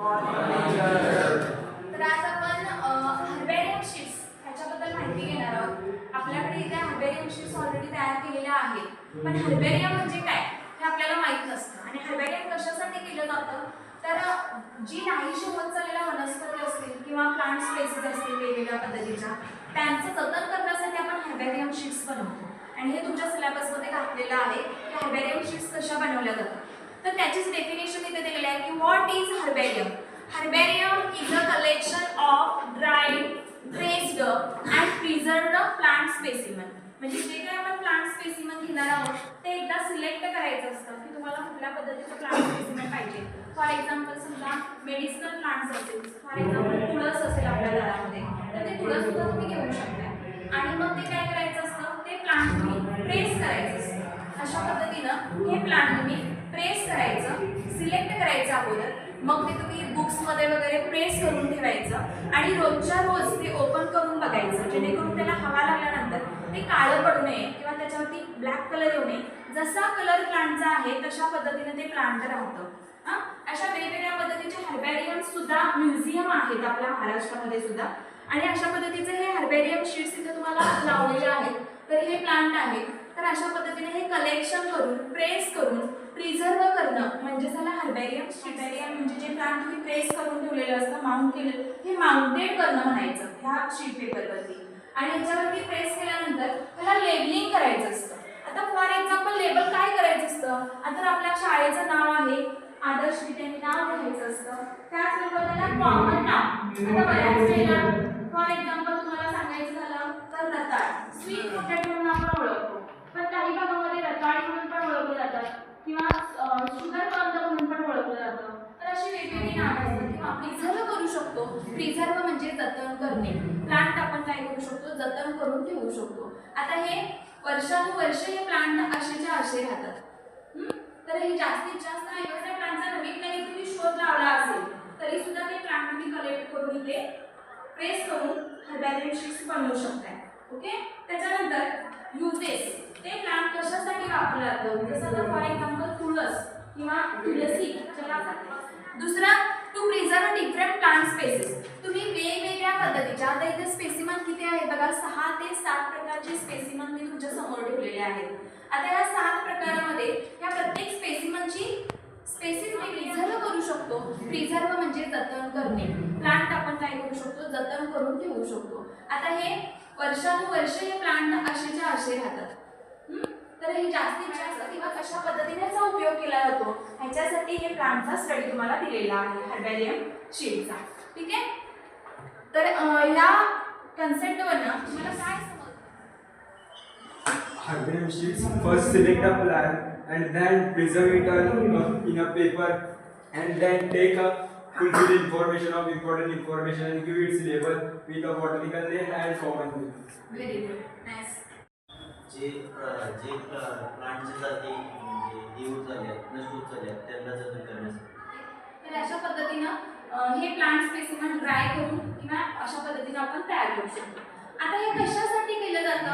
तर आज आपण हर्बेरियम शीट्स ह्याच्याबद्दल माहिती घेणार आहोत. आपल्याकडे इथे हर्बेरियम शीट्स ऑलरेडी तयार केलेल्या आहेत, पण हर्बेरियम म्हणजे काय हे आपल्याला माहित नसतं. आणि हर्बेरियम कशासाठी केलं जातं, तर जी नाहीशी होत चाललेल्या वनस्पती असतील किंवा प्लांट स्पेसीज असतील वेगवेगळ्या पद्धतीच्या, त्यांचं जतन करण्यासाठी आपण हर्बेरियम शीट्स बनवतो. आणि हे तुमच्या सिलेबसमध्ये घातलेलं आहे की हर्बेरियम शीट्स कशा बनवल्या जातात. तर त्याचीच डेफिनेशन इथे दिलेली आहे की what is herbarium. Herbarium is a collection of dried, traced and preserved plant specimen. म्हणजे जे काही आपण प्लांट स्पेसिमन घेणार आहोत ते एकदा सिलेक्ट करायचं असतं की तुम्हाला कुठल्या पद्धतीचं प्लांट स्पेसिमन पाहिजे. फॉर एक्झाम्पल समजा मेडिसिनल प्लांट्स असेल, फॉर एक्झाम्पल तुळस असेल आपल्या घरामध्ये, तर ते तुळस सुद्धा तुम्ही घेऊ शकता. आणि मग ते काय करायचं असतं, ते प्लांट तुम्ही प्रेस करायचं असतं. अशा पद्धतीनं हे प्लांट तुम्ही प्रेस करायचं, सिलेक्ट करायचं अगोदर, मग ते तुम्ही बुक्समध्ये वगैरे प्रेस करून ठेवायचं आणि रोजच्या रोज ते ओपन करून बघायचं, जेणेकरून त्याला हवा लागल्यानंतर ते काळं पडू नये किंवा त्याच्यावरती ब्लॅक कलर येऊ नये. जसा कलर प्लांटचा आहे तशा पद्धतीने ते प्लांट राहतं. अशा वेगवेगळ्या पद्धतीचे हर्बेरियम सुद्धा म्युझियम आहेत आपल्या महाराष्ट्रामध्ये सुद्धा. आणि अशा पद्धतीचे हे हर्बेरियम शीट्स इथे तुम्हाला लावलेले आहेत. तर हे प्लांट आहेत, तर अशा पद्धतीने हे कलेक्शन करून प्रेस करून प्रिझर्व करणं म्हणजे झालं हर्बेरियम. हर्बेरियम म्हणजे जे प्लांट तुम्ही प्रेस करून ठेवलेलं असतं, माउंट केलेलं, हे माउंटेड करणं म्हणायचं ह्या शीट पेपरवरती. आणि ह्याच्यावरती प्रेस केल्यानंतर त्याला लेबलिंग करायचं असतं. आता फॉर एक्झाम्पल लेबल काय करायचं असतं, आता आपल्या शाळेचं नाव आहे आदर्श विद्यालय, नाव लिहायचं असतं. त्याचबरोबर त्याला कॉमन नाव, आता बऱ्याच वेळेला फॉर एक्झाम्पल तुम्हाला सांगायचं झालं तर रताळ, स्वीट पोटॅटो म्हणून आपण ओळखतो, पण काही भागामध्ये रताळी म्हणून पण ओळखलं जातात किंवा शुगर कंद म्हणून पण ओळखलं जातं. तर अशी वेगवेगळी नावं असतात. किंवा प्रिझर्व करू शकतो. प्रिझर्व म्हणजे जतन करणे. प्लांट आपण काय करू शकतो, जतन करून ठेवू शकतो. आता हे वर्षानुवर्ष हे प्लांट असेच्या असे राहतात. तर हे जास्तीत जास्त नाही, त्या प्लांटचा नवीन काही तुम्ही शोध लावला असेल तरी सुद्धा ते प्लांट तुम्ही कलेक्ट करून इथे प्रेस करून हर्बेरियम शीट्स बनवू शकता. ओके. त्याच्यानंतर युजेस, ते प्लांट कशासाठी वापरलं जातं, जसं फॉर एक्झाम्पल तुळस किंवा तुळसी ज्याला आपण. दुसरा, to preserve different plant species. तुम्ही वेगवेगळ्या पद्धतीच्या, आता इथे स्पेसिमन किती आहे बघा, 6 ते 7 प्रकारचे स्पेसिमन मी तुमच्या समोर ठेवलेले आहेत. आता या 7 प्रकारामध्ये या प्रत्येक स्पेसिमनची स्पेसिस मी प्रिझर्व करू शकतो. प्रिझर्व म्हणजे जतन करणे. प्लांट आपण काय करू शकतो, जतन करून ठेवू शकतो. आता हे वर्षानुवर्ष हे प्लांट असेच्या असे राहतात. तर हे जास्तीत जास्त किंवा कशा पद्धतीने याचा उपयोग केला जातो ह्याच्यासाठी हे प्लांटचा स्टडी तुम्हाला दिलेला आहे हर्बेरियम शीटचा. ठीक आहे. तर या कन्सेप्टवरनं तुम्हाला काय समजलं? Herbarium sheets, first select a plant and then preserve it in a paper and then take a fulfill information of important information and give its label with a botanical name and common name. Very good. Nice. जे प्लांटच्या जाती म्हणजे देऊळ झाल्यात, नष्ट होत झाल्यात, त्यांना जतन करण्यासाठी. तर अशा पद्धतीनं हे प्लांट स्पेसिमन ड्राय करून किंवा अशा पद्धतीने आपण तयार करू शकतो. आता हे कशासाठी केलं जातं,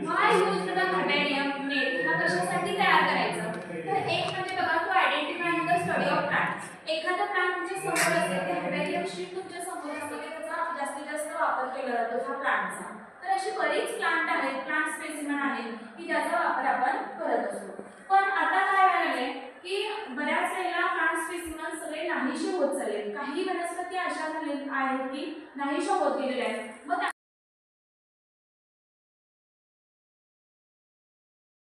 why use the herbarium made, किंवा कशासाठी तयार करायचं. तर एक म्हणजे बघा, to identify the study of plant. एखादा प्लांट तुमच्या समोर असेल, ते हर्बेरियम शीट तुमच्या समोर असते, त्याचा जास्तीत जास्त वापर केला जातो ह्या प्लांटचा. तर अशी बरीच प्लांट आहेत, प्लांट स्पेसिमन आहेत की ज्याचा वापर आपण करत असतो. पण आता काय झालंय की बऱ्याच वेळेला प्लांट स्पेसिमन सगळे नाहीसे होत चालले. काही वनस्पती अशा झालेल्या आहेत की नाहीशा होत गेलेल्या आहेत. मग